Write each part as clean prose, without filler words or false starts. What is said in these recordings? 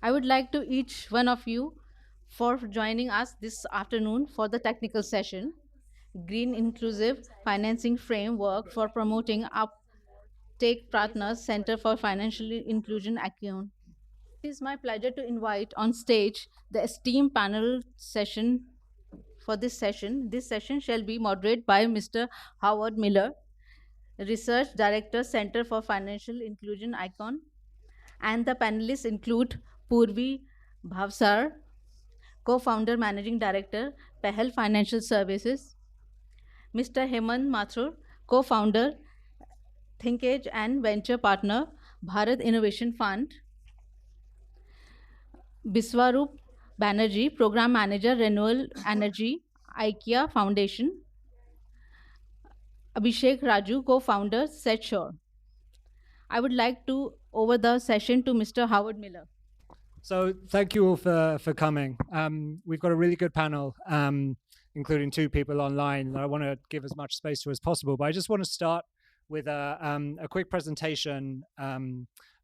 I would like to each one of you for joining us this afternoon for the technical session, Green Inclusive Financing Framework for Promoting Uptake Partners Center for Financial Inclusion Account. It is my pleasure to invite on stage the esteemed panel session for this session. This session shall be moderated by Mr. Howard Miller, Research Director, Center for Financial Inclusion Icon, and the panelists include Purvi Bhavsar, co-founder, managing director, Pehel Financial Services; Mr. Hemant Mathur, co-founder, ThinkAge and venture partner, Bharat Innovation Fund; Biswarup Banerjee, program manager, Renewable Energy, IKEA Foundation; Abhishek Raju, co-founder, SetSure. I would like to over the session to Mr. Howard Miller. So thank you all for coming. We've got a really good panel, including two people online that I want to give as much space to as possible. But I just want to start with a quick presentation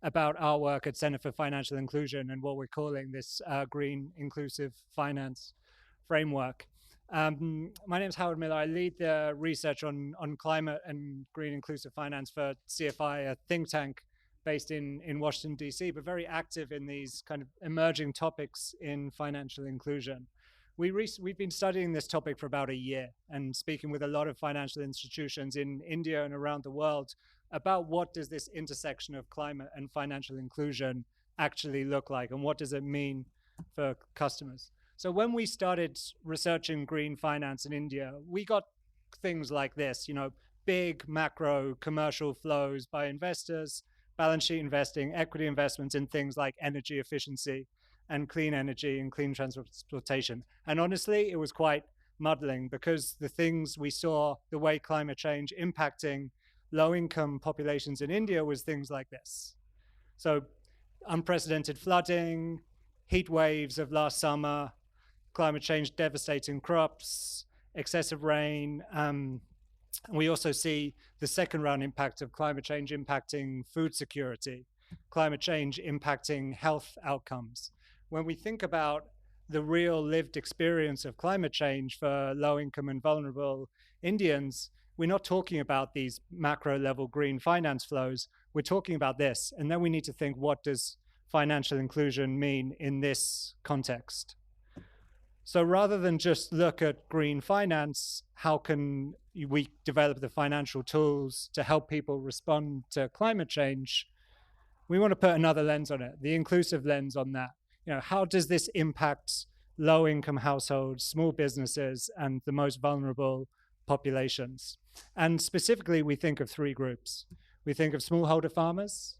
about our work at Center for Financial Inclusion and what we're calling this Green Inclusive Finance Framework. My name is Howard Miller. I lead the research on climate and green inclusive finance for CFI, a think tank based in Washington, D.C., but very active in these kind of emerging topics in financial inclusion. We've been studying this topic for about a year and speaking with a lot of financial institutions in India and around the world about what does this intersection of climate and financial inclusion actually look like and what does it mean for customers. So when we started researching green finance in India, we got things like this, big macro commercial flows by investors, balance sheet investing, equity investments in things like energy efficiency and clean energy and clean transportation. And honestly, it was quite muddling because the things we saw, the way climate change impacting low-income populations in India was things like this. So unprecedented flooding, heat waves of last summer, climate change devastating crops, excessive rain. We also see the second round impact of climate change impacting food security, climate change impacting health outcomes. When we think about the real lived experience of climate change for low-income and vulnerable Indians, we're not talking about these macro level green finance flows. We're talking about this. And then we need to think, what does financial inclusion mean in this context? So rather than just look at green finance, how can we develop the financial tools to help people respond to climate change? We want to put another lens on it, the inclusive lens on that. How does this impact low-income households, small businesses, and the most vulnerable populations? And specifically, we think of three groups. We think of smallholder farmers,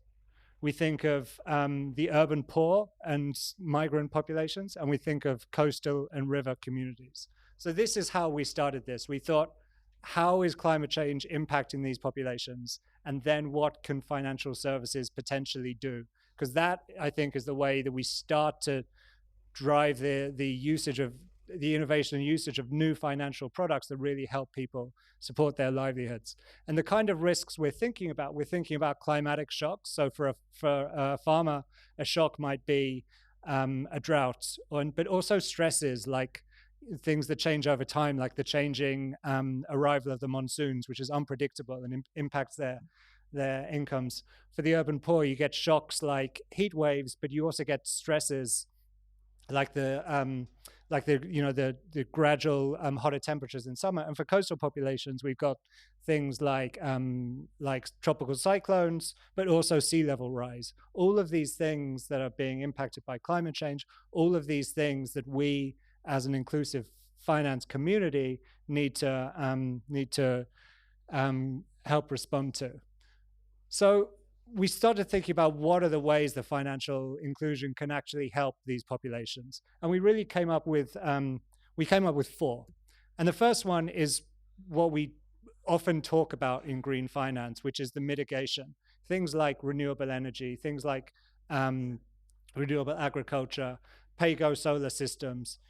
we think of the urban poor and migrant populations, and we think of coastal and river communities. So this is how we started this. We thought, how is climate change impacting these populations? And then what can financial services potentially do? Because that, I think, is the way that we start to drive the usage of the innovation and usage of new financial products that really help people support their livelihoods. And the kind of risks we're thinking about climatic shocks. So for a farmer, a shock might be a drought, but also stresses like things that change over time, like the changing arrival of the monsoons, which is unpredictable and impacts their incomes. For the urban poor, you get shocks like heat waves, but you also get stresses like the gradual hotter temperatures in summer. And for coastal populations, we've got things like tropical cyclones, but also sea level rise. All of these things that are being impacted by climate change, all of these things that we as an inclusive finance community need to help respond to. So we started thinking about what are the ways that financial inclusion can actually help these populations. And we really came up with four. And the first one is what we often talk about in green finance, which is the mitigation. Things like renewable energy, things like renewable agriculture, pay-go solar systems,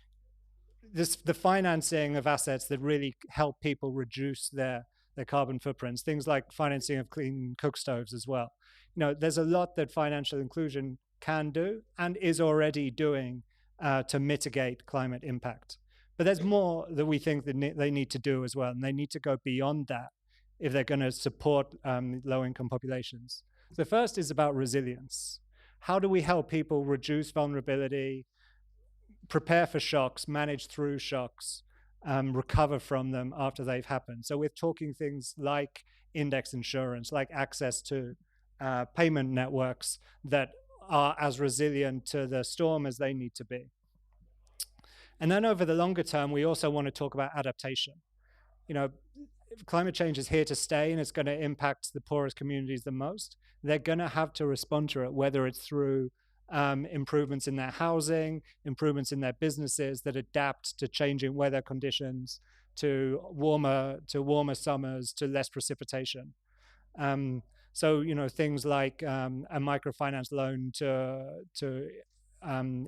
the financing of assets that really help people reduce their carbon footprints, things like financing of clean cook stoves as well. There's a lot that financial inclusion can do and is already doing to mitigate climate impact. But there's more that we think that they need to do as well, and they need to go beyond that if they're going to support low-income populations. So first is about resilience. How do we help people reduce vulnerability, prepare for shocks, manage through shocks, recover from them after they've happened? So we're talking things like index insurance, like access to payment networks that are as resilient to the storm as they need to be. And then over the longer term, we also want to talk about adaptation. You know, climate change is here to stay and it's going to impact the poorest communities the most. They're going to have to respond to it, whether it's through improvements in their housing, improvements in their businesses that adapt to changing weather conditions, to warmer summers, to less precipitation. Um, so things like a microfinance loan to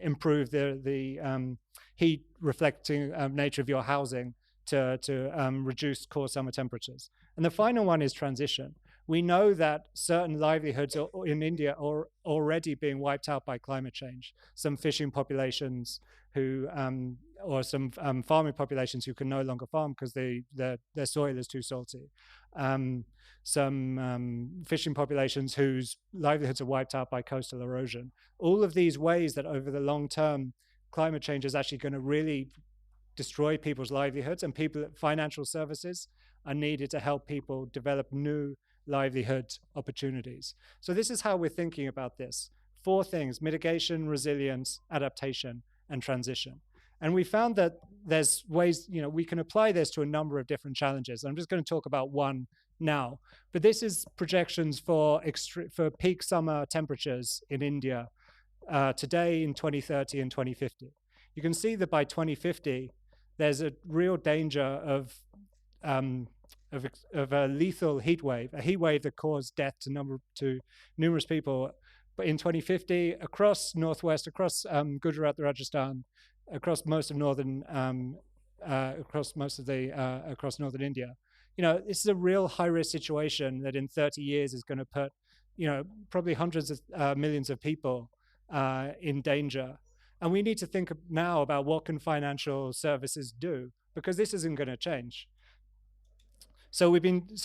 improve the heat reflecting nature of your housing, to reduce core summer temperatures. And the final one is transition. We know that certain livelihoods in India are already being wiped out by climate change. Some fishing populations who, or some farming populations who can no longer farm because their soil is too salty. Some fishing populations whose livelihoods are wiped out by coastal erosion. All of these ways that over the long term, climate change is actually going to really destroy people's livelihoods, and financial services are needed to help people develop new livelihood opportunities. So this is how we're thinking about this. 4 things: mitigation, resilience, adaptation, and transition. And we found that there's ways, we can apply this to a number of different challenges. I'm just going to talk about one now. But this is projections for peak summer temperatures in India today, in 2030 and 2050. You can see that by 2050, there's a real danger of a lethal heat wave, a heat wave that caused death to numerous people. But in 2050, across Northwest, across Gujarat, Rajasthan, across most of northern India, this is a real high-risk situation that in 30 years is going to put, probably hundreds of millions of people in danger. And we need to think now about what can financial services do, because this isn't going to change. So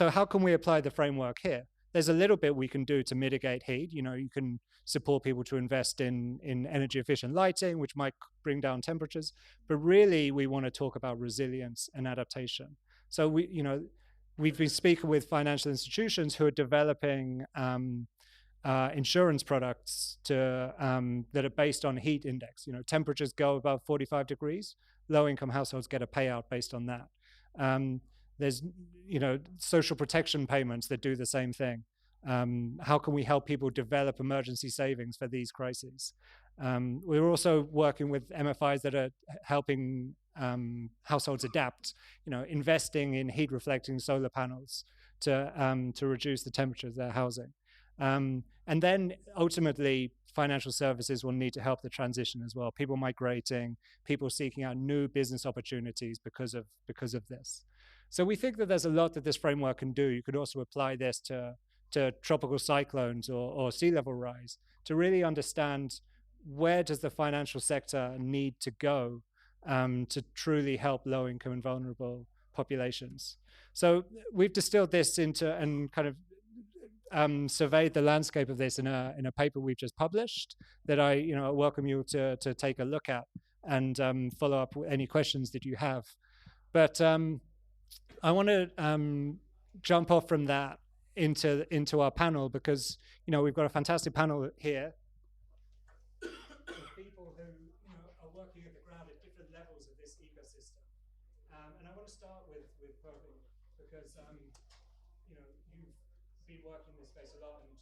how can we apply the framework here? There's a little bit we can do to mitigate heat. You can support people to invest in energy efficient lighting, which might bring down temperatures. But really, we want to talk about resilience and adaptation. So we've been speaking with financial institutions who are developing insurance products that are based on heat index. Temperatures go above 45 degrees, low-income households get a payout based on that. There's social protection payments that do the same thing. How can we help people develop emergency savings for these crises? We're also working with MFIs that are helping households adapt, investing in heat reflecting solar panels to reduce the temperature of their housing. And then ultimately, financial services will need to help the transition as well. People migrating, people seeking out new business opportunities because of this. So we think that there's a lot that this framework can do. You could also apply this to tropical cyclones or sea level rise to really understand where does the financial sector need to go to truly help low-income and vulnerable populations. So we've distilled this into and kind of surveyed the landscape of this in a paper we've just published that I welcome you to take a look at and follow up with any questions that you have. But I want to jump off from that into our panel, because we've got a fantastic panel here of people who are working at the ground at different levels of this ecosystem. And I want to start with Purple, because you've been working in this space a lot, and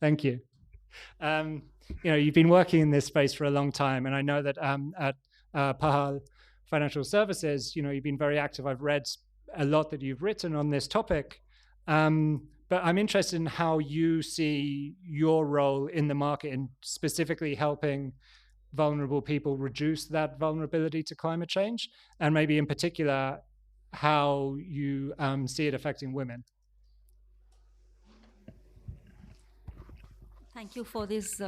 thank you. You've been working in this space for a long time, and I know that at Pahal Financial Services, you've been very active. I've read a lot that you've written on this topic, but I'm interested in how you see your role in the market and specifically helping vulnerable people reduce that vulnerability to climate change, and maybe in particular how you see it affecting women. Thank you for this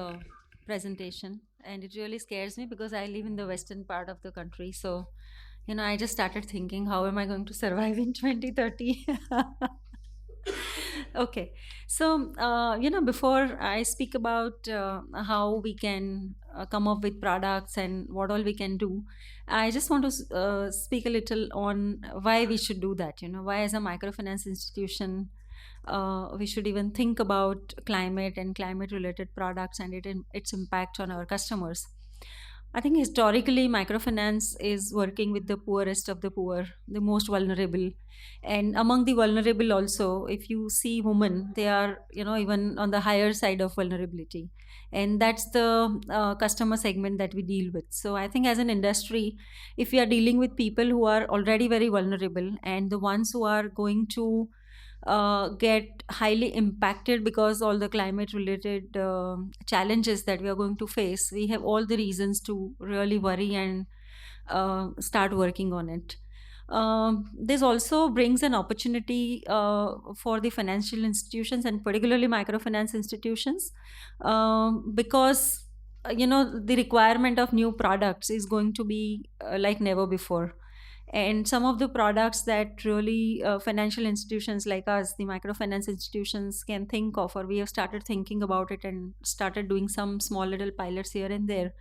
presentation. And it really scares me because I live in the western part of the country. So, I just started thinking, how am I going to survive in 2030? Okay. So, before I speak about how we can come up with products and what all we can do, I just want to speak a little on why we should do that. Why, as a microfinance institution, we should even think about climate and climate related products and its impact on our customers. I think historically, microfinance is working with the poorest of the poor, the most vulnerable. And among the vulnerable, also, if you see women, they are, even on the higher side of vulnerability. And that's the customer segment that we deal with. So I think as an industry, if we are dealing with people who are already very vulnerable and the ones who are going to get highly impacted because all the climate related challenges that we are going to face, we have all the reasons to really worry and start working on it. This also brings an opportunity for the financial institutions and particularly microfinance institutions, because the requirement of new products is going to be like never before. And some of the products that really financial institutions like us, the microfinance institutions, can think of, or we have started thinking about it and started doing some small little pilots here and there,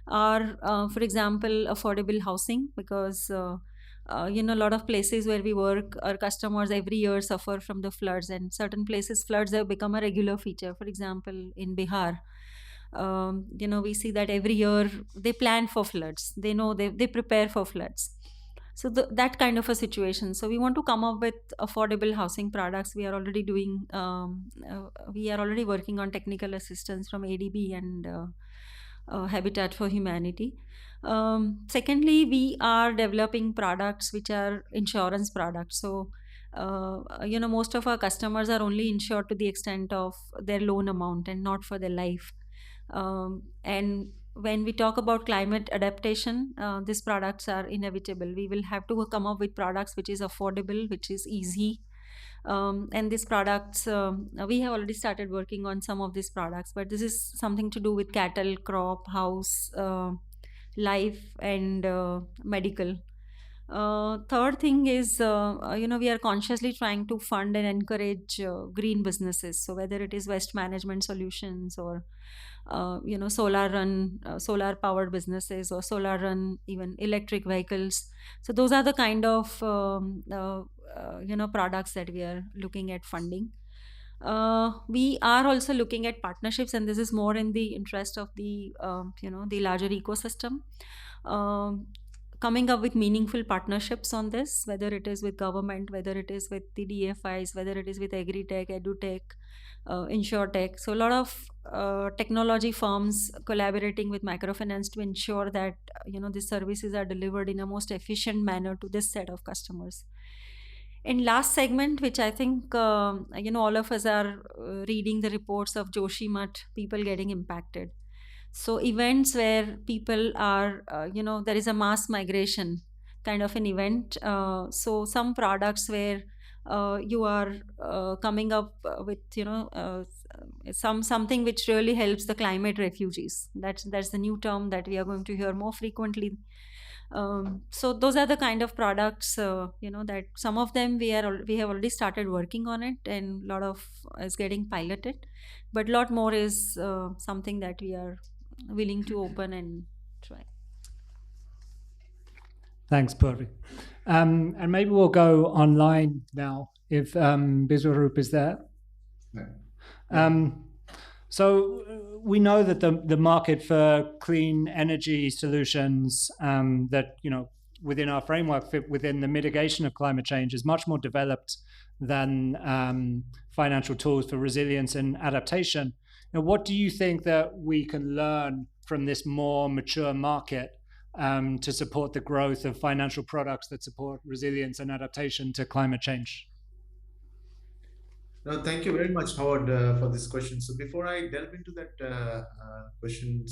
are, for example, affordable housing. Because a lot of places where we work, our customers every year suffer from the floods, and certain places floods have become a regular feature. For example, in Bihar, we see that every year they plan for floods. They know they prepare for floods. So that kind of a situation. So we want to come up with affordable housing products. We are already doing. We are already working on technical assistance from ADB and Habitat for Humanity. Secondly, we are developing products which are insurance products. So, most of our customers are only insured to the extent of their loan amount and not for their life. And when we talk about climate adaptation, these products are inevitable. We will have to come up with products which is affordable, which is easy. And these products, we have already started working on some of these products, but this is something to do with cattle, crop, house, life, and medical. Third thing is, we are consciously trying to fund and encourage green businesses. So whether it is waste management solutions or solar powered businesses, or solar run even electric vehicles. So those are the kind of products that we are looking at funding. We are also looking at partnerships, and this is more in the interest of the the larger ecosystem. Um, Coming up with meaningful partnerships on this, whether it is with government, whether it is with the DFIs, whether it is with agri-tech, edu-tech, insure-tech. So a lot of technology firms collaborating with microfinance to ensure that these services are delivered in a most efficient manner to this set of customers. And last segment, which I think all of us are reading the reports of Joshimat, people getting impacted. So events where people are, there is a mass migration kind of an event. So some products where you are coming up with, something which really helps the climate refugees. That's the new term that we are going to hear more frequently. So those are the kind of products, that some of them we have already started working on it, and a lot of is getting piloted, but a lot more is something that we are willing to open and try. Thanks, Purvi. And maybe we'll go online now if Biswaroop is there. Yeah. So we know that the market for clean energy solutions that within our framework fit within the mitigation of climate change is much more developed than financial tools for resilience and adaptation. Now, what do you think that we can learn from this more mature market to support the growth of financial products that support resilience and adaptation to climate change? No, thank you very much, Howard, for this question. So before I delve into that question,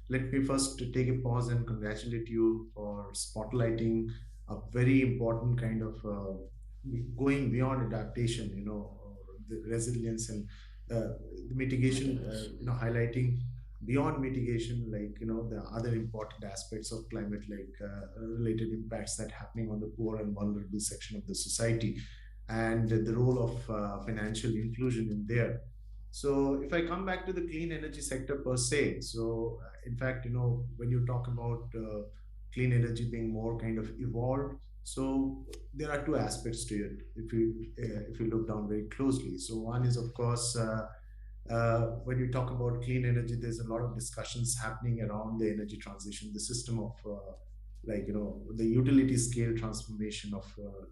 let me first take a pause and congratulate you for spotlighting a very important kind of going beyond adaptation, the resilience and the mitigation, highlighting beyond mitigation, like the other important aspects of climate, like related impacts that happening on the poor and vulnerable section of the society, and the role of financial inclusion in there. So if I come back to the clean energy sector per se, so in fact, when you talk about clean energy being more kind of evolved, so there are two aspects to it if you look down very closely. So one is, of course, when you talk about clean energy, there's a lot of discussions happening around the energy transition, the system of the utility scale transformation of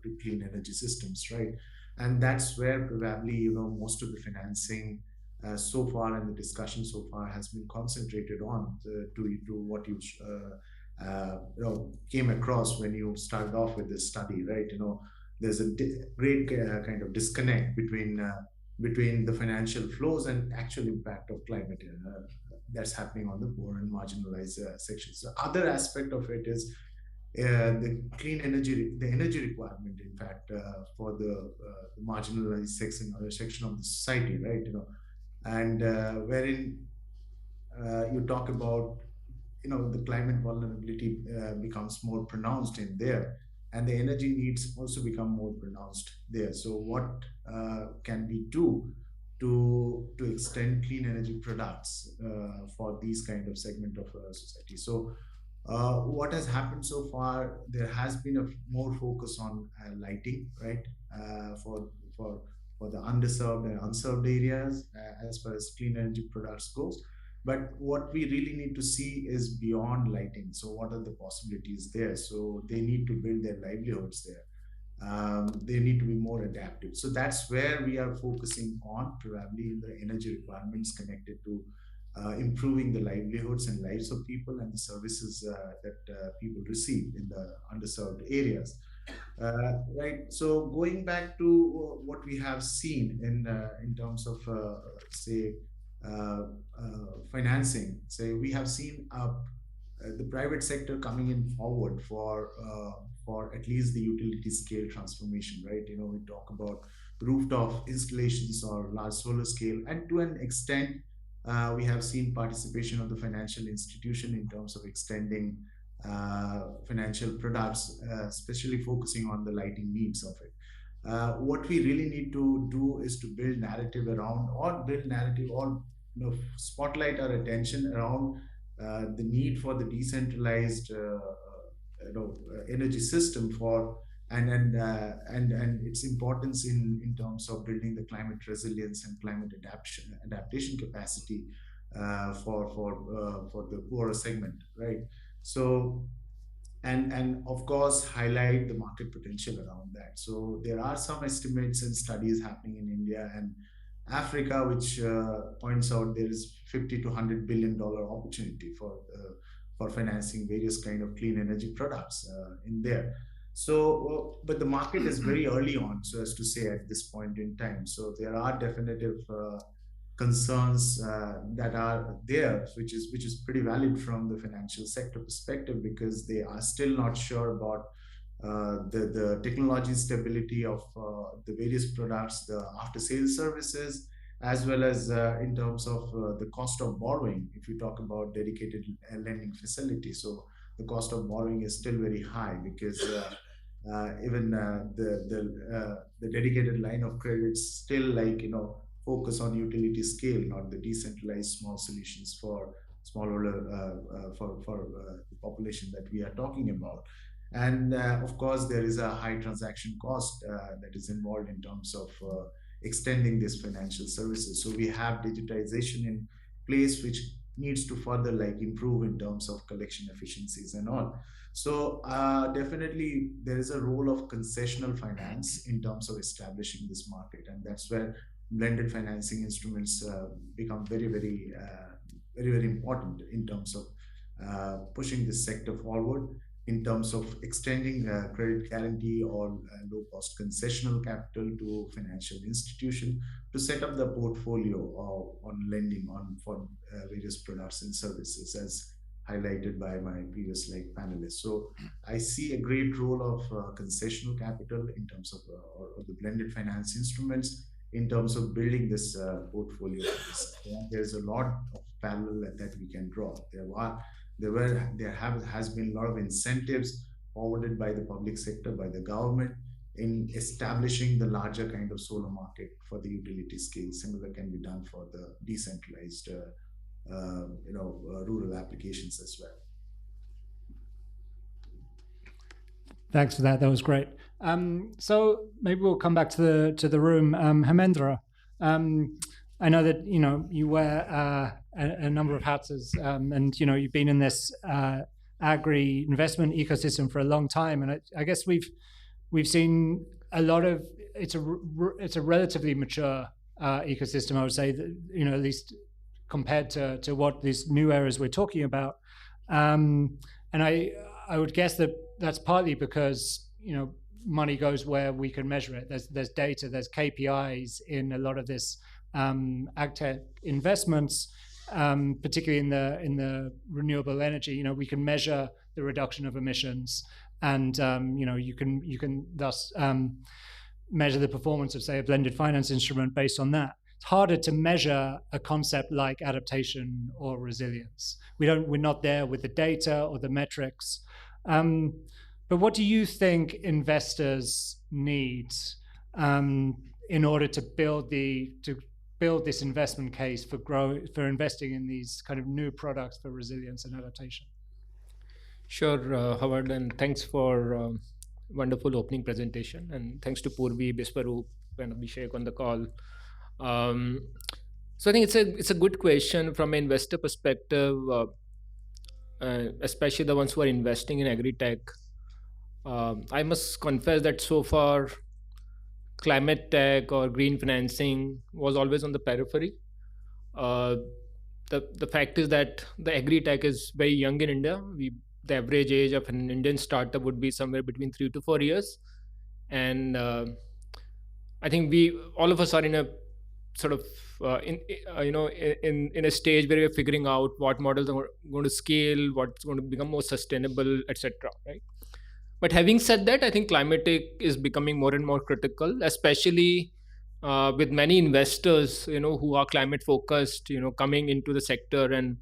to clean energy systems, right? And that's where probably most of the financing so far and the discussion so far has been concentrated on to what you came across when you started off with this study, right? There's a great kind of disconnect between the financial flows and actual impact of climate that's happening on the poor and marginalized sections. The other aspect of it is the clean energy, the energy requirement, in fact, for the marginalized section of the society, right? And wherein you talk about the climate vulnerability becomes more pronounced in there, and the energy needs also become more pronounced there. So what can we do to extend clean energy products for these kind of segment of society? So what has happened so far, there has been a more focus on lighting, right, for for the underserved and unserved areas as far as clean energy products goes. But what we really need to see is beyond lighting. So what are the possibilities there? So they need to build their livelihoods there. They need to be more adaptive. So that's where we are focusing on, probably the energy requirements connected to improving the livelihoods and lives of people and the services that people receive in the underserved areas. Right. So going back to what we have seen in terms of say financing, say we have seen the private sector coming in forward for at least the utility scale transformation, right? We talk about rooftop installations or large solar scale, and to an extent, we have seen participation of the financial institution in terms of extending financial products, especially focusing on the lighting needs of it. What we really need to do is to build narrative around, or build narrative, or spotlight our attention around the need for the decentralized energy system for and its importance in terms of building the climate resilience and climate adaptation capacity for the poorer segment, right? So and of course highlight the market potential around that. So there are some estimates and studies happening in India and Africa, which points out there is 50 to $100 billion opportunity for financing various kind of clean energy products in there. So, but the market is very early on, so as to say at this point in time. So there are definitive concerns that are there, which is pretty valid from the financial sector perspective, because they are still not sure about the technology stability of the various products, the after sales services, as well as in terms of the cost of borrowing. If you talk about dedicated lending facility, so the cost of borrowing is still very high, because even the dedicated line of credit still, like focus on utility scale, not the decentralized small solutions for smaller for the population that we are talking about. And of course, there is a high transaction cost that is involved in terms of extending these financial services. So we have digitization in place, which needs to further like improve in terms of collection efficiencies and all. So definitely there is a role of concessional finance in terms of establishing this market, and that's where blended financing instruments become very important in terms of pushing this sector forward, in terms of extending credit guarantee or low cost concessional capital to financial institution to set up the portfolio on lending on for various products and services, as highlighted by my previous like panelists. So I see a great role of concessional capital in terms of or the blended finance instruments in terms of building this portfolio for this. And there's a lot of parallel that we can draw. There has been a lot of incentives forwarded by the public sector, by the government, in establishing the larger kind of solar market for the utility scale. Similar can be done for the decentralized, rural applications as well. Thanks for that. That was great. So maybe we'll come back to the room. Hemendra, I know that you wear a number of hats, and you've been in this agri investment ecosystem for a long time, and I guess we've seen a lot of it's a relatively mature ecosystem, I would say, that, at least compared to what these new areas we're talking about, and I would guess that that's partly because money goes where we can measure it. There's data, there's KPIs in a lot of this agtech investments, particularly in the renewable energy. We can measure the reduction of emissions, and you can thus measure the performance of, say, a blended finance instrument based on that. It's harder to measure a concept like adaptation or resilience. We're not there with the data or the metrics. But what do you think investors need in order to build this investment case for investing in these kind of new products for resilience and adaptation? Sure, Howard, and thanks for wonderful opening presentation, and thanks to Purvi, Biswaroop, and Abhishek on the call. So I think it's a good question from an investor perspective, especially the ones who are investing in agri-tech. I must confess that so far, climate tech or green financing was always on the periphery. The fact is that the agri-tech is very young in India. The average age of an Indian startup would be somewhere between 3 to 4 years, and I think all of us are in a sort of in a stage where we're figuring out what models are going to scale, what's going to become more sustainable, etc. Right? But having said that, I think climate tech is becoming more and more critical, especially with many investors, who are climate focused, coming into the sector and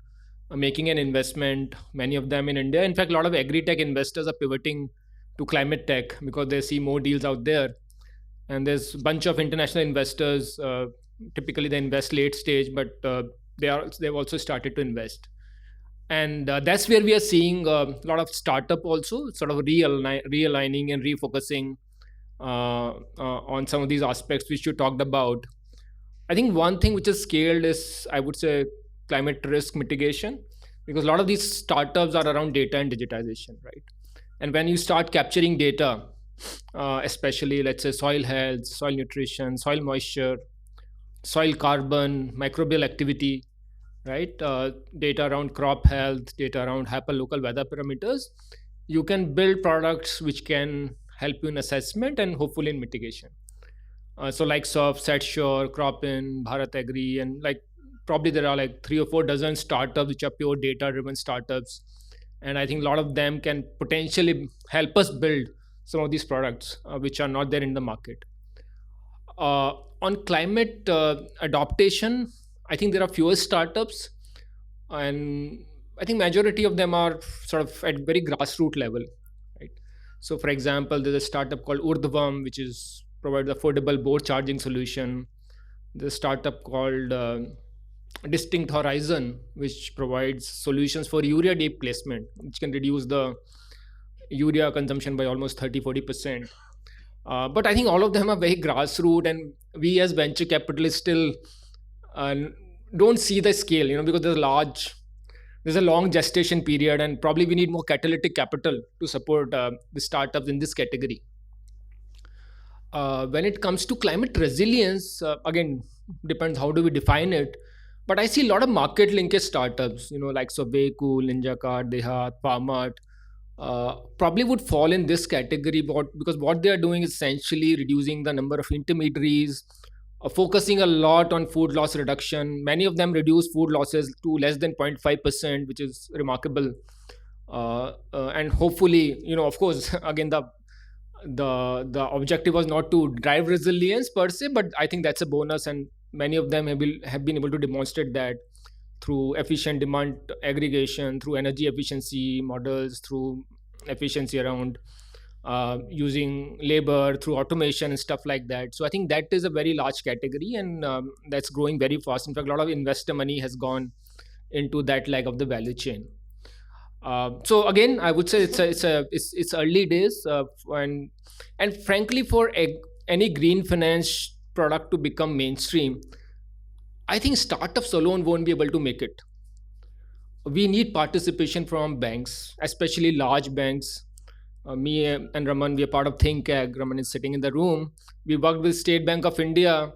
making an investment. Many of them in India. In fact, a lot of agri-tech investors are pivoting to climate tech because they see more deals out there. And there's a bunch of international investors. Typically, they invest late stage, but they've also started to invest. And that's where we are seeing a lot of startup also sort of realigning and refocusing on some of these aspects which you talked about. I think one thing which is scaled is, I would say, climate risk mitigation, because a lot of these startups are around data and digitization, right? And when you start capturing data, especially, let's say, soil health, soil nutrition, soil moisture, soil carbon, microbial activity, right? Data around crop health, data around hyperlocal weather parameters, you can build products which can help you in assessment and hopefully in mitigation. So like Setshore, Cropin, Bharat Agri, and probably there are 3 or 4 dozen startups which are pure data-driven startups. And I think a lot of them can potentially help us build some of these products which are not there in the market. On climate adaptation, I think there are fewer startups, and I think majority of them are sort of at very grassroots level, right? So, for example, there's a startup called Urdhvam, which provides affordable boat charging solution. There's a startup called Distinct Horizon, which provides solutions for urea deep placement, which can reduce the urea consumption by almost 30-40%. But I think all of them are very grassroots, and we as venture capitalists still don't see the scale, because there's a long gestation period, and probably we need more catalytic capital to support the startups in this category. When it comes to climate resilience, again, depends how do we define it. But I see a lot of market linkage startups, like Sobeku, NinjaCard, Dehat, Pharmat, probably would fall in this category, because what they are doing is essentially reducing the number of intermediaries, focusing a lot on food loss reduction. Many of them reduce food losses to less than 0.5%, which is remarkable. And hopefully, of course, again, the objective was not to drive resilience per se, but I think that's a bonus, and many of them have been able to demonstrate that through efficient demand aggregation, through energy efficiency models, through efficiency around using labor, through automation and stuff like that. So I think that is a very large category, and that's growing very fast. In fact, a lot of investor money has gone into that leg of the value chain. So again, I would say it's early days, and frankly, for any green finance product to become mainstream, I think startups alone won't be able to make it. We need participation from banks, especially large banks. Me and Raman, we are part of ThinkAg. Raman is sitting in the room. We worked with State Bank of India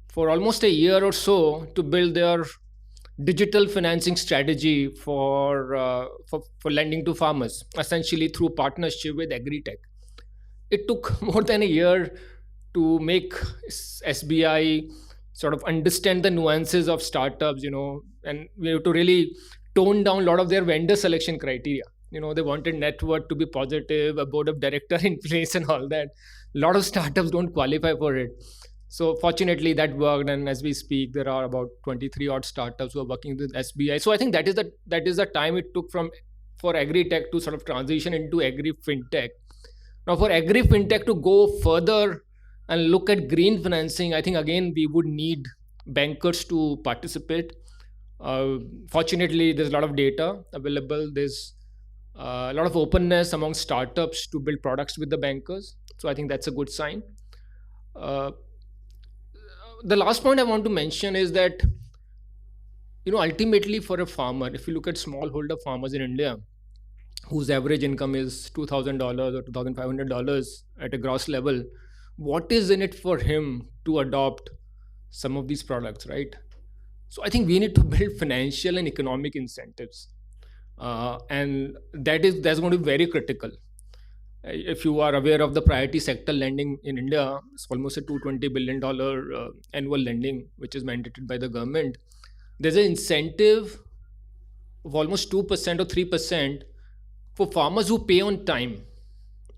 for almost a year or so to build their digital financing strategy for lending to farmers, essentially through partnership with agritech. It took more than a year to make SBI sort of understand the nuances of startups, and we have to really tone down a lot of their vendor selection criteria. They wanted net worth to be positive, a board of director in place, and all that. A lot of startups don't qualify for it. So fortunately, that worked, and as we speak, there are about 23 odd startups who are working with SBI. So I think that is the time it took for agri-tech to sort of transition into agri-fintech. Now, for agri-fintech to go further and look at green financing, I think again we would need bankers to participate. Fortunately, there's a lot of data available. There's a lot of openness among startups to build products with the bankers. So I think that's a good sign. Uh, the last point I want to mention is that ultimately for a farmer, if you look at smallholder farmers in India, whose average income is $2,000 or $2,500 at a gross level, what is in it for him to adopt some of these products, right? So I think we need to build financial and economic incentives, and that's going to be very critical. If you are aware of the priority sector lending in India, it's almost a $220 billion annual lending, which is mandated by the government. There's an incentive of almost 2% or 3% for farmers who pay on time,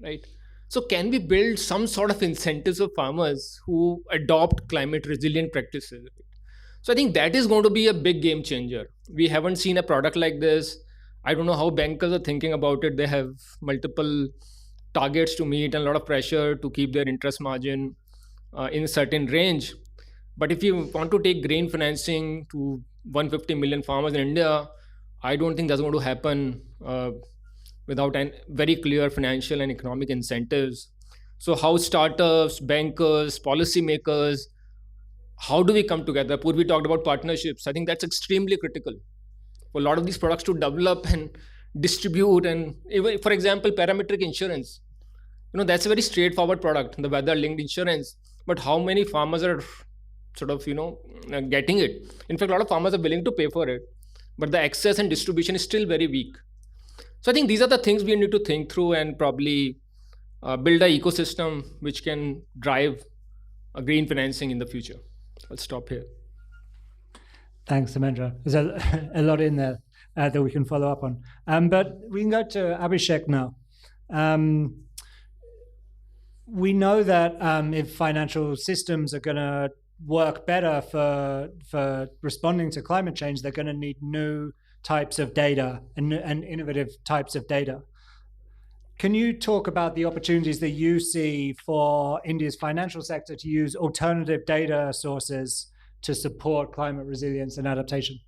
right? So can we build some sort of incentives for farmers who adopt climate resilient practices? So I think that is going to be a big game changer. We haven't seen a product like this. I don't know how bankers are thinking about it. They have multiple targets to meet and a lot of pressure to keep their interest margin in a certain range. But if you want to take green financing to 150 million farmers in India, I don't think that's going to happen without very clear financial and economic incentives. So, how startups, bankers, policymakers, how do we come together? Purvi talked about partnerships. I think that's extremely critical for a lot of these products to develop and distribute. And even, for example, parametric insurance. That's a very straightforward product, the weather linked insurance. But how many farmers are sort of, getting it? In fact, a lot of farmers are willing to pay for it, but the access and distribution is still very weak. So I think these are the things we need to think through and probably build an ecosystem which can drive green financing in the future. I'll stop here. Thanks, Samendra. There's a lot in there that we can follow up on. But we can go to Abhishek now. We know that if financial systems are going to work better for responding to climate change, they're going to need new types of data and innovative types of data. Can you talk about the opportunities that you see for India's financial sector to use alternative data sources to support climate resilience and adaptation?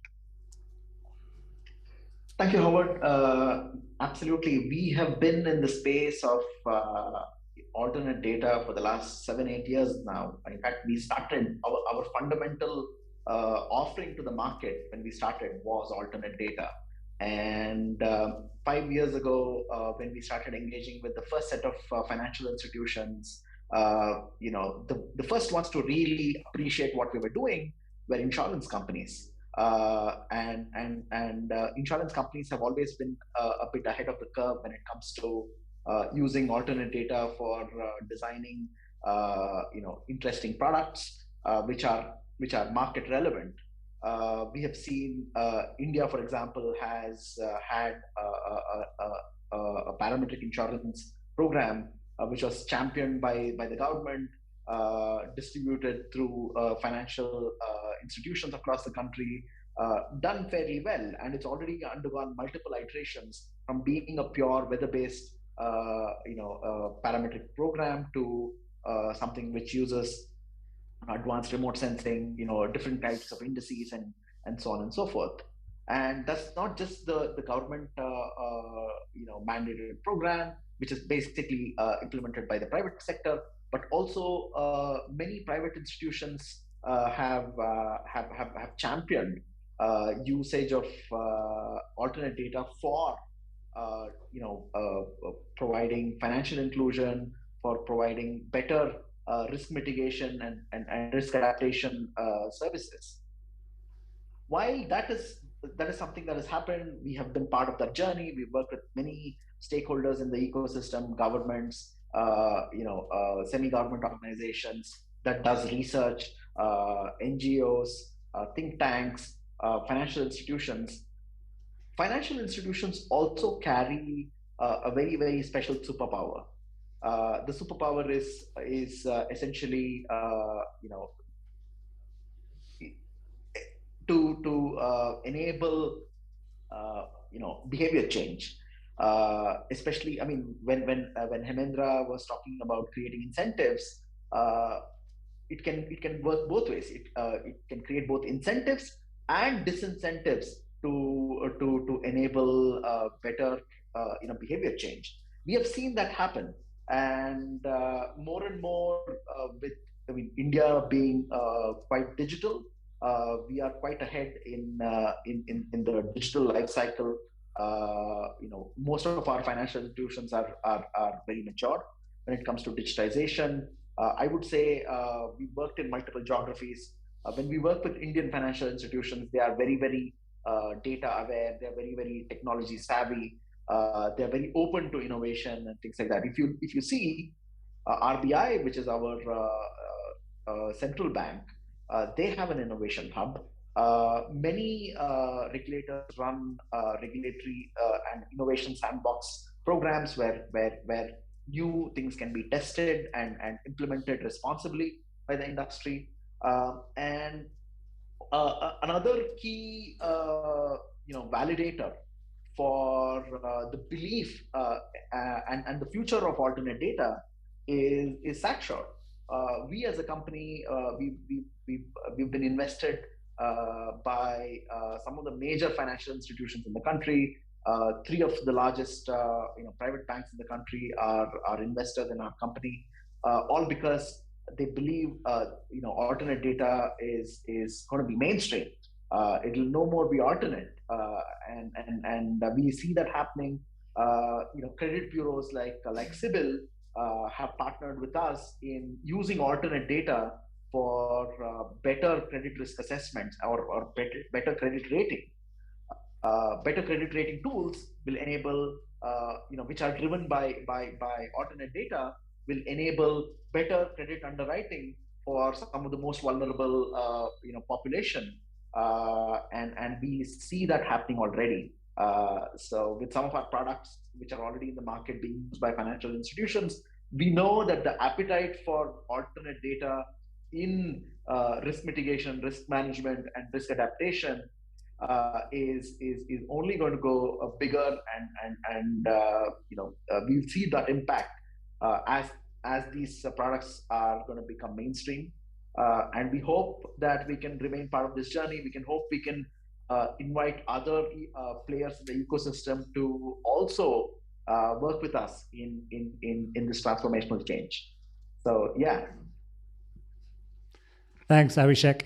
Thank you, Howard. Absolutely. We have been in the space of alternate data for the last 7-8 years now. In fact, we started our fundamental offering to the market when we started was alternate data. And 5 years ago, when we started engaging with the first set of financial institutions, the first ones to really appreciate what we were doing were insurance companies. And insurance companies have always been a bit ahead of the curve when it comes to using alternate data for designing interesting products which are market relevant. We have seen India, for example, has had a parametric insurance program which was championed by the government, distributed through financial institutions across the country, done fairly well, and it's already undergone multiple iterations from being a pure weather-based, parametric program to something which uses advanced remote sensing, different types of indices and so on and so forth. And that's not just the government mandated program, which is basically implemented by the private sector, but also many private institutions have championed usage of alternate data for providing financial inclusion, for providing better risk mitigation and risk adaptation services. While that is something that has happened, we have been part of that journey. We've worked with many stakeholders in the ecosystem, governments, semi-government organizations that does research, NGOs, think tanks, financial institutions. Financial institutions also carry a very, very special superpower. The superpower is essentially to enable behavior change. Especially, I mean, when Hemendra was talking about creating incentives, it can work both ways. It can create both incentives and disincentives to enable better behavior change. We have seen that happen, and more and more with India being quite digital, we are quite ahead in the digital life cycle. Most of our financial institutions are very mature when it comes to digitization. I would say we worked in multiple geographies. When we work with Indian financial institutions, they are very, very data aware. They're very, very technology savvy. They're very open to innovation and things like that. If you see RBI, which is our central bank, they have an innovation hub. Many regulators run regulatory and innovation sandbox programs where new things can be tested and implemented responsibly by the industry. And another key validator for the belief and the future of alternate data is Saxshore. We as a company, we've been invested by some of the major financial institutions in the country. Three of the largest private banks in the country are investors in our company, all because they believe alternate data is going to be mainstream. It'll no more be alternate, and we see that happening. Credit bureaus like Sibyl have partnered with us in using alternate data for better credit risk assessments or better credit rating. Better credit rating tools will enable, which are driven by alternate data, will enable better credit underwriting for some of the most vulnerable, population, and we see that happening already. So with some of our products which are already in the market being used by financial institutions, we know that the appetite for alternate data in risk mitigation, risk management, and risk adaptation is only going to go bigger, and we'll see that impact as these products are going to become mainstream. And we hope that we can remain part of this journey. We can hope we can invite other players in the ecosystem to also work with us in this transformational change. So yeah. Thanks, Abhishek.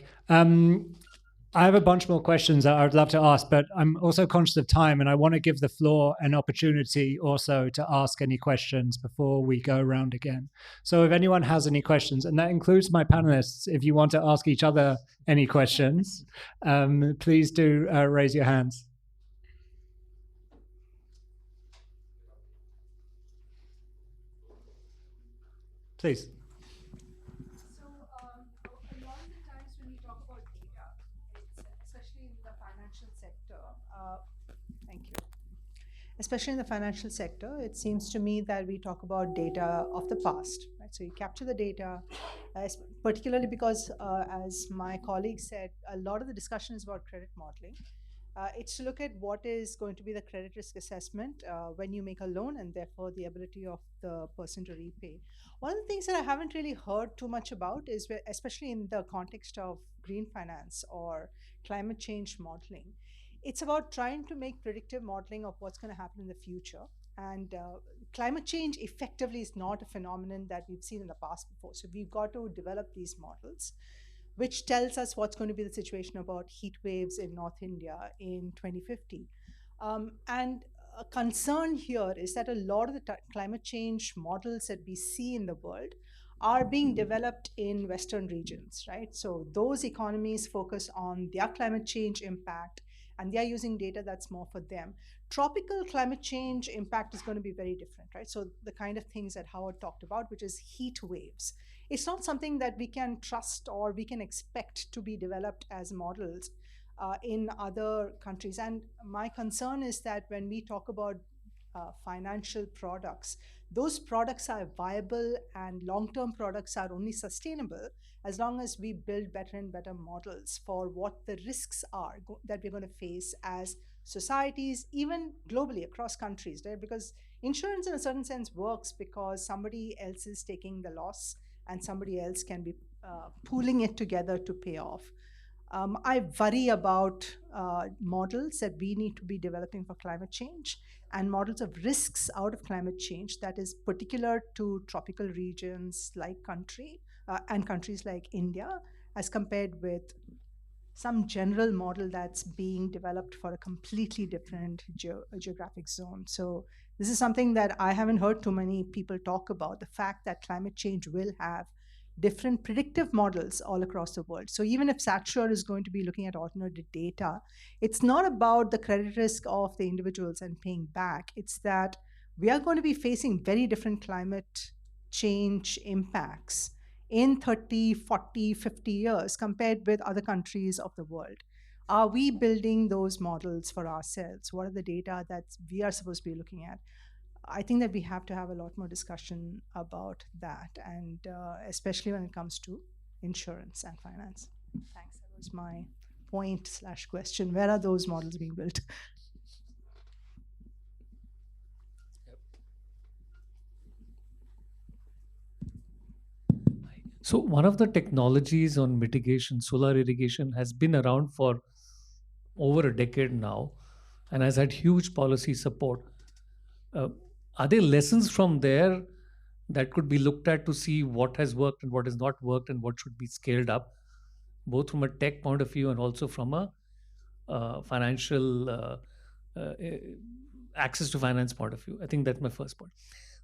I have a bunch more questions that I would love to ask, but I'm also conscious of time, and I want to give the floor an opportunity also to ask any questions before we go around again. So if anyone has any questions, and that includes my panelists, if you want to ask each other any questions, please do raise your hands. Please. especially in the financial sector, it seems to me that we talk about data of the past, right? So you capture the data, particularly because, as my colleague said, a lot of the discussion is about credit modeling. It's to look at what is going to be the credit risk assessment when you make a loan, and therefore the ability of the person to repay. One of the things that I haven't really heard too much about is, especially in the context of green finance or climate change modeling, it's about trying to make predictive modeling of what's going to happen in the future. And climate change effectively is not a phenomenon that we've seen in the past before. So we've got to develop these models which tells us what's going to be the situation about heat waves in North India in 2050. And a concern here is that a lot of the climate change models that we see in the world are being developed in Western regions, right? So those economies focus on their climate change impact and they are using data that's more for them. Tropical climate change impact is going to be very different, right? So the kind of things that Howard talked about, which is heat waves, it's not something that we can trust or we can expect to be developed as models in other countries. And my concern is that when we talk about financial products, those products are viable and long term products are only sustainable as long as we build better and better models for what the risks are that we're going to face as societies, even globally across countries, right? Because insurance, in a certain sense, works because somebody else is taking the loss and somebody else can be pooling it together to pay off. I worry about models that we need to be developing for climate change and models of risks out of climate change that is particular to tropical regions like and countries like India, as compared with some general model that's being developed for a completely different geographic zone. So this is something that I haven't heard too many people talk about, the fact that climate change will have different predictive models all across the world. So even if Satsure is going to be looking at alternative data, it's not about the credit risk of the individuals and paying back. It's that we are going to be facing very different climate change impacts in 30, 40, 50 years compared with other countries of the world. Are we building those models for ourselves? What are the data that we are supposed to be looking at? I think that we have to have a lot more discussion about that, and especially when it comes to insurance and finance. Thanks. That was my point/question. Where are those models being built? So one of the technologies on mitigation, solar irrigation, has been around for over a decade now and has had huge policy support. Uh, are there lessons from there that could be looked at to see what has worked and what has not worked and what should be scaled up, both from a tech point of view and also from a financial uh, eh, access to finance point of view? I think that's my first point.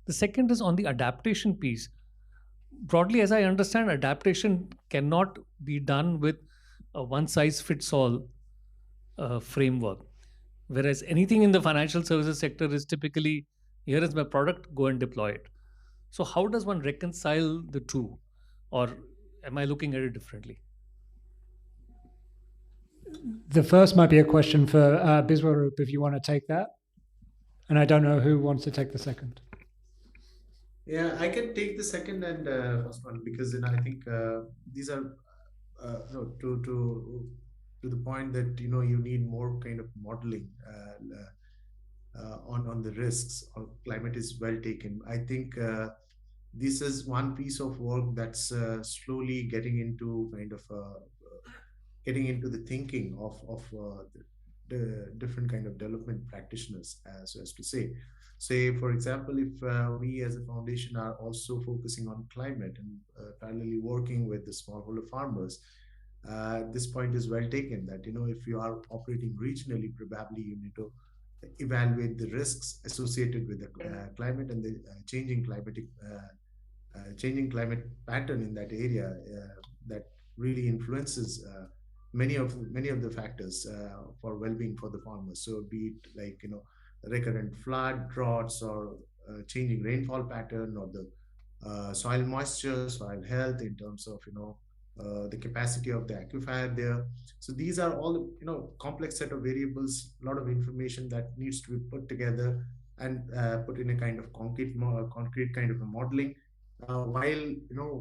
The second is on the adaptation piece. Broadly, as I understand, adaptation cannot be done with a one size fits all framework. Whereas anything in the financial services sector is typically, here is my product, go and deploy it. So, how does one reconcile the two? Or am I looking at it differently? The first might be a question for Biswaroop, if you want to take that. And I don't know who wants to take the second. Yeah, I can take the second and first one because I think these are no, to the point that you need more kind of modeling on the risks of climate is well taken. I think this is one piece of work that's slowly getting into the thinking of the different kind of development practitioners, so as to say for example, if we as a foundation are also focusing on climate and parallelly working with the smallholder farmers, this point is well taken that if you are operating regionally, probably you need to evaluate the risks associated with the climate and the changing climate pattern in that area that really influences many of the factors for well-being for the farmers. So be it like recurrent flood, droughts, or changing rainfall pattern, or the soil moisture, soil health in terms of the capacity of the aquifer there. So these are all complex set of variables, a lot of information that needs to be put together and put in a kind of concrete kind of a modeling while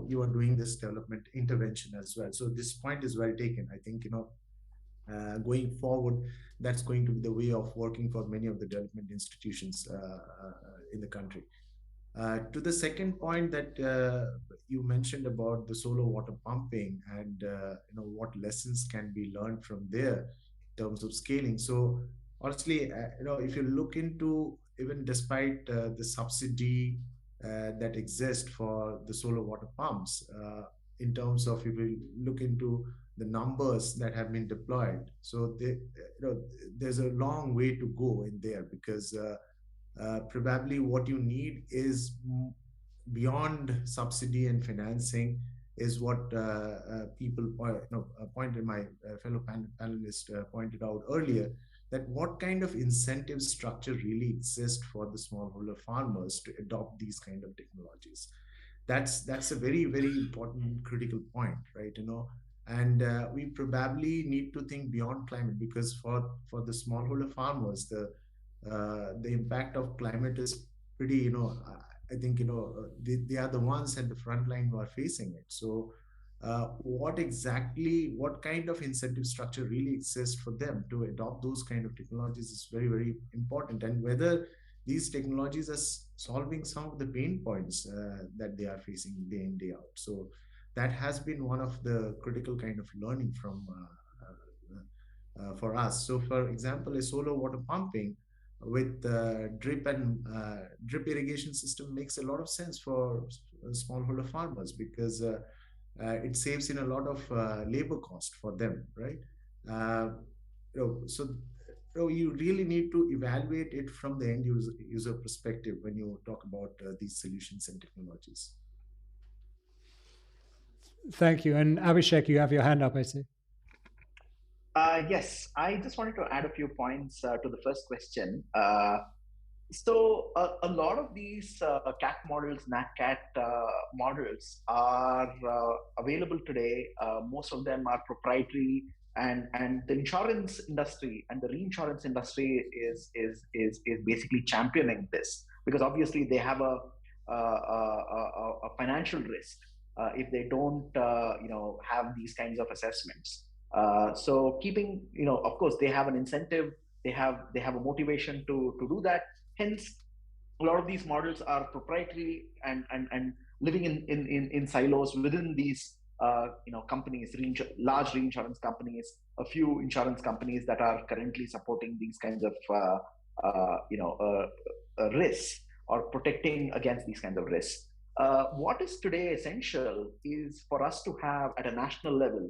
you are doing this development intervention as well. So this point is well taken. I think going forward, that's going to be the way of working for many of the development institutions in the country. To the second point that you mentioned about the solar water pumping and what lessons can be learned from there in terms of scaling. So honestly, if you look into, even despite the subsidy that exists for the solar water pumps, in terms of, if you look into the numbers that have been deployed, so there's a long way to go in there, because probably what you need is beyond subsidy and financing, is what people pointed, my fellow panelist pointed out earlier, that what kind of incentive structure really exists for the smallholder farmers to adopt these kind of technologies. That's a very, very important critical point, right? And we probably need to think beyond climate, because for the smallholder farmers, the impact of climate is pretty, I think, they are the ones at the front line who are facing it. So what kind of incentive structure really exists for them to adopt those kind of technologies is very, very important, and whether these technologies are solving some of the pain points that they are facing day in, day out. So that has been one of the critical kind of learning from for us. So for example, a solar water pumping with drip irrigation system makes a lot of sense for smallholder farmers, because it saves in a lot of labor cost for them, right? So you really need to evaluate it from the end user perspective when you talk about these solutions and technologies. Thank you. And Abhishek, you have your hand up, I see. Yes, I just wanted to add a few points to the first question. A lot of these CAT models, NatCat models are available today. Most of them are proprietary, and the insurance industry and the reinsurance industry is basically championing this, because obviously they have a financial risk if they don't have these kinds of assessments. So keeping, of course, they have an incentive, they have a motivation to do that. Hence, a lot of these models are proprietary and living in silos within these companies, large reinsurance companies, a few insurance companies that are currently supporting these kinds of risks or protecting against these kinds of risks. What is today essential is for us to have at a national level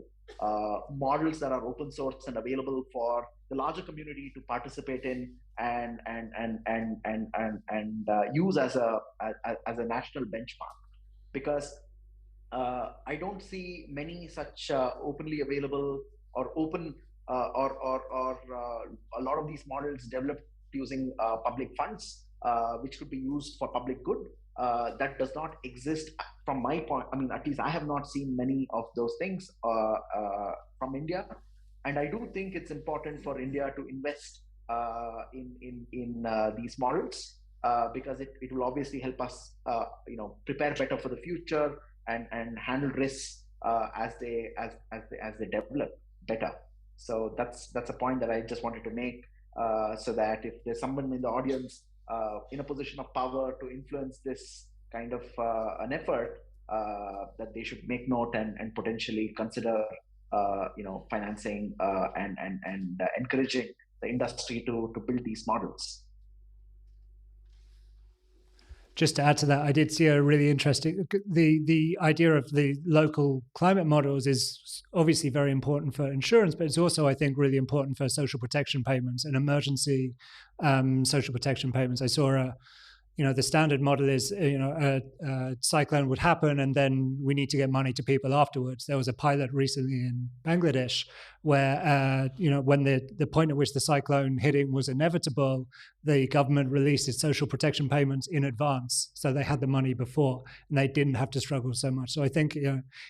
models that are open source and available for the larger community to participate in and use as a national benchmark, because I don't see many such openly available or open or a lot of these models developed using public funds, which could be used for public good. That does not exist from my point. I mean, at least I have not seen many of those things from India, and I do think it's important for India to invest in these models because it will obviously help us, prepare better for the future and handle risks as they develop better. So that's a point that I just wanted to make, so that if there's someone in the audience in a position of power to influence this kind of an effort, that they should make note and potentially consider financing and encouraging the industry to build these models. Just to add to that, I did see a really interesting, the idea of the local climate models is obviously very important for insurance, but it's also, I think, really important for social protection payments and emergency social protection payments. I saw the standard model is, a cyclone would happen and then we need to get money to people afterwards. There was a pilot recently in Bangladesh where, when the point at which the cyclone hitting was inevitable, the government released its social protection payments in advance. So they had the money before and they didn't have to struggle so much. So I think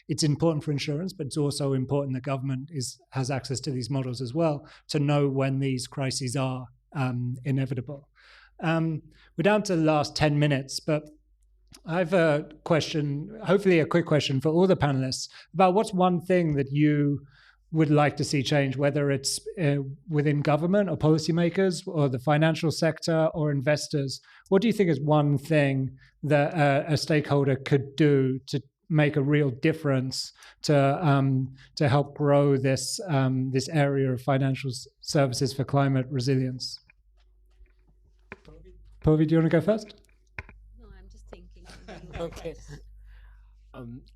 it's important for insurance, but it's also important that government has access to these models as well to know when these crises are inevitable. We're down to the last 10 minutes, but I have a question, hopefully a quick question for all the panelists, about what's one thing that you would like to see change, whether it's within government or policymakers or the financial sector or investors. What do you think is one thing that a stakeholder could do to make a real difference to help grow this area of financial services for climate resilience? Povi, do you want to go first? No, I'm just thinking. Okay.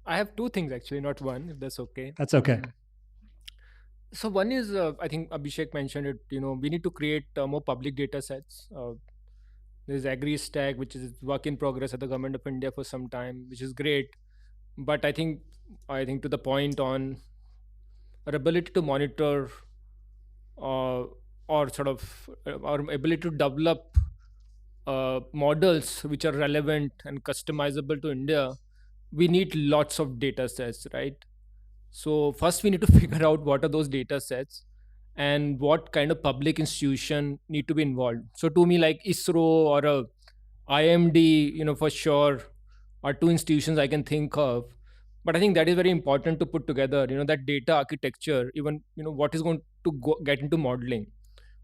I have two things actually, not one, if that's okay. That's okay. So one is, I think Abhishek mentioned it, we need to create more public data sets. There's AgriStack, which is work in progress at the government of India for some time, which is great. But I think to the point on our ability to monitor or sort of our ability to develop models which are relevant and customizable to India, we need lots of data sets, right? So first we need to figure out what are those data sets and what kind of public institution need to be involved. So to me, like ISRO or a IMD, for sure, are two institutions I can think of. But I think that is very important to put together, that data architecture, even, what is going to get into modeling,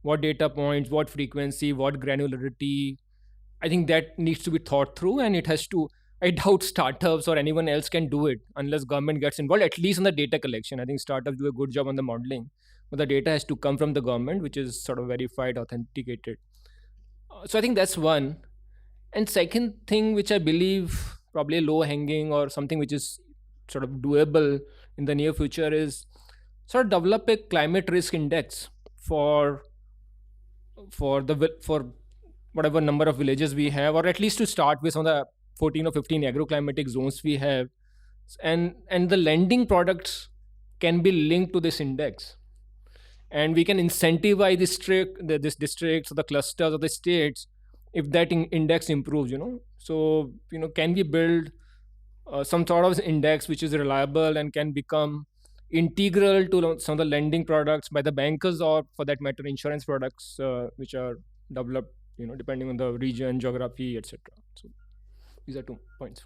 what data points, what frequency, what granularity. I think that needs to be thought through, and it has to. I doubt startups or anyone else can do it unless government gets involved, at least in the data collection. I think startups do a good job on the modeling, but the data has to come from the government, which is sort of verified, authenticated. So I think that's one. And second thing, which I believe probably low hanging or something which is sort of doable in the near future, is sort of develop a climate risk index for for whatever number of villages we have, or at least to start with some of the 14 or 15 agroclimatic zones we have, and the lending products can be linked to this index, and we can incentivize this districts or the clusters or the states if that index improves. So can we build some sort of index which is reliable and can become integral to some of the lending products by the bankers, or for that matter insurance products which are developed depending on the region, geography, etc. So these are 2 points.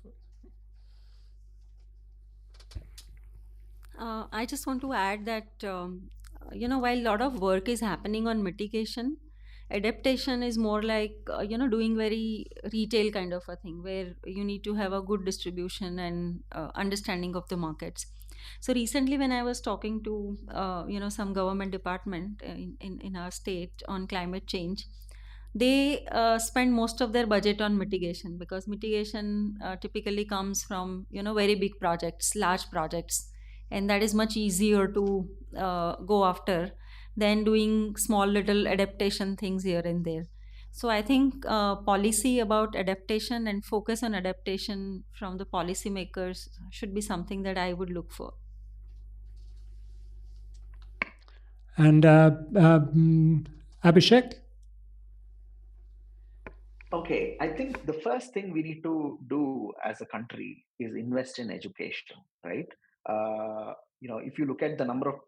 I just want to add that, while a lot of work is happening on mitigation, adaptation is more like, doing very retail kind of a thing where you need to have a good distribution and understanding of the markets. So recently, when I was talking to, some government department in our state on climate change, they spend most of their budget on mitigation, because mitigation typically comes from very big projects, large projects, and that is much easier to go after than doing small little adaptation things here and there. So I think policy about adaptation and focus on adaptation from the policymakers should be something that I would look for. And Abhishek? Okay, I think the first thing we need to do as a country is invest in education, right? If you look at the number of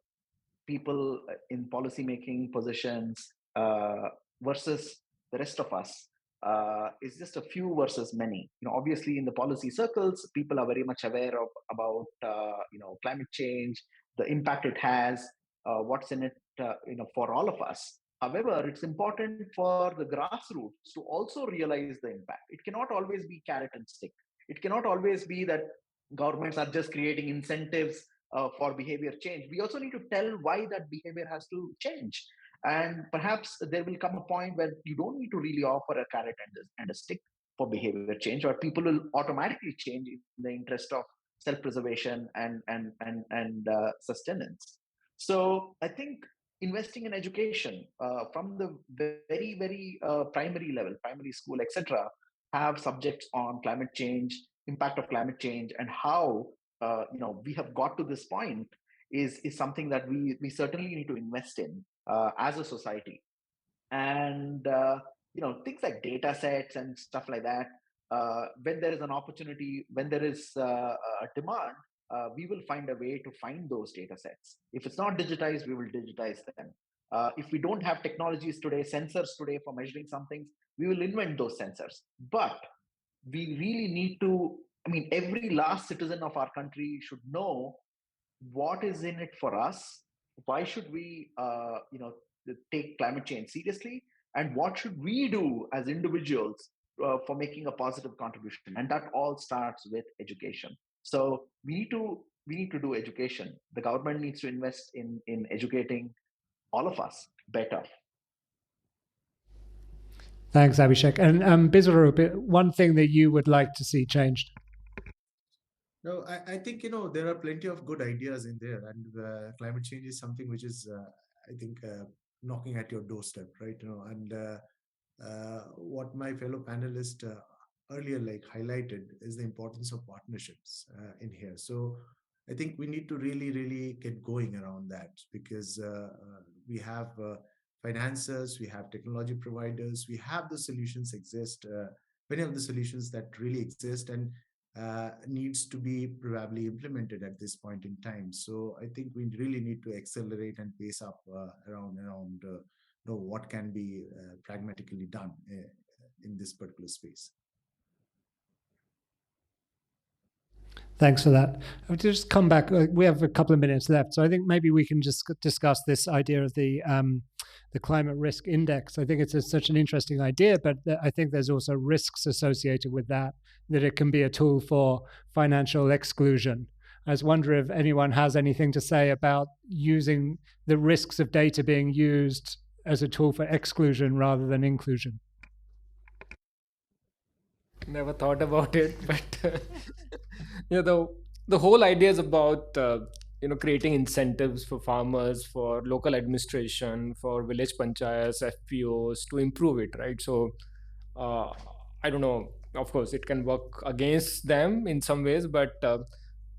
people in policy making positions versus the rest of us, is just a few versus many. Obviously in the policy circles, people are very much aware of about climate change, the impact it has, what's in it, for all of us. However, it's important for the grassroots to also realize the impact. It cannot always be carrot and stick. It cannot always be that governments are just creating incentives for behavior change. We also need to tell why that behavior has to change. And perhaps there will come a point where you don't need to really offer a carrot and a stick for behavior change, or people will automatically change in the interest of self-preservation and sustenance. So I think investing in education from the very primary level, primary school, etc., have subjects on climate change, impact of climate change, and how we have got to this point is something that we certainly need to invest in as a society. And things like data sets and stuff like that. When there is an opportunity, when there is a demand, we will find a way to find those data sets. If it's not digitized, we will digitize them. If we don't have technologies today, sensors today for measuring some things, we will invent those sensors. But we really need to, I mean, every last citizen of our country should know what is in it for us. Why should we take climate change seriously, and what should we do as individuals for making a positive contribution? And that all starts with education. So we need to do education. The government needs to invest in educating all of us better. Thanks, Abhishek. And Bizarup, one thing that you would like to see changed? No, I think there are plenty of good ideas in there, and climate change is something which is, I think, knocking at your doorstep, right? And what my fellow panelists earlier highlighted is the importance of partnerships in here. So I think we need to really, really get going around that, because we have financiers, we have technology providers, we have the solutions exist, many of the solutions that really exist, and needs to be probably implemented at this point in time. So I think we really need to accelerate and pace up around what can be pragmatically done in this particular space. Thanks for that. I'll just come back. We have a couple of minutes left, so I think maybe we can just discuss this idea of the climate risk index. I think it's such an interesting idea, but I think there's also risks associated with that it can be a tool for financial exclusion. I just wonder if anyone has anything to say about using the risks of data being used as a tool for exclusion rather than inclusion. Never thought about it, but the whole idea is about creating incentives for farmers, for local administration, for village panchayats, FPOs to improve it, right? So I don't know. Of course, it can work against them in some ways, but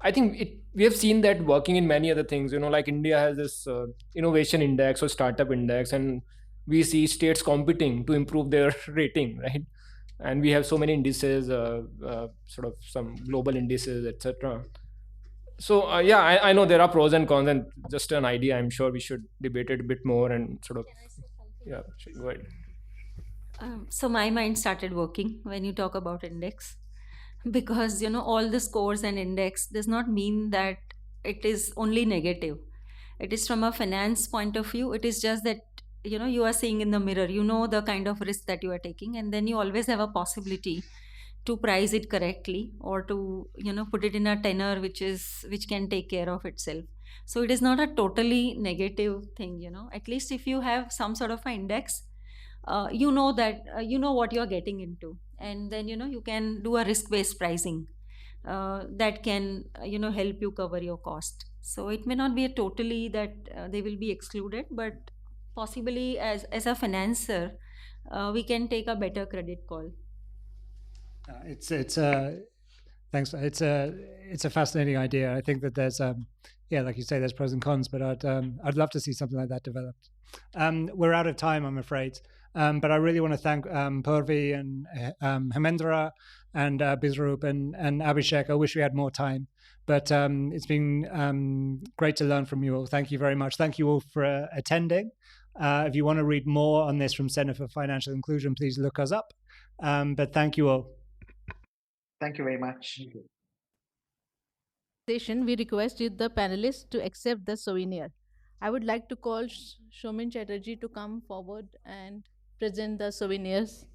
I think we have seen that working in many other things. Like India has this innovation index or startup index, and we see states competing to improve their rating, right? And we have so many indices, sort of some global indices, etc. So yeah, I know there are pros and cons, and just an idea. I'm sure we should debate it a bit more and sort of. Yeah, go ahead. So my mind started working when you talk about index, because all the scores and index does not mean that it is only negative. It is from a finance point of view. It is just that you are seeing in the mirror, the kind of risk that you are taking, and then you always have a possibility to price it correctly, or to put it in a tenor which can take care of itself. So it is not a totally negative thing. At least if you have some sort of an index, that you know what you are getting into, and then you can do a risk based pricing that can help you cover your cost. So it may not be a totally that they will be excluded, but possibly as a financer, we can take a better credit call. It's thanks. It's a fascinating idea. I think that there's like you say, there's pros and cons, but I'd love to see something like that developed. We're out of time, I'm afraid. But I really want to thank Purvi and Hemendra and Bizarup and Abhishek. I wish we had more time, but it's been great to learn from you all. Thank you very much. Thank you all for attending. If you want to read more on this from Center for Financial Inclusion, please look us up. But thank you all. Thank you very much. We requested the panelists to accept the souvenir. I would like to call Shomin Chatterjee to come forward and present the souvenirs.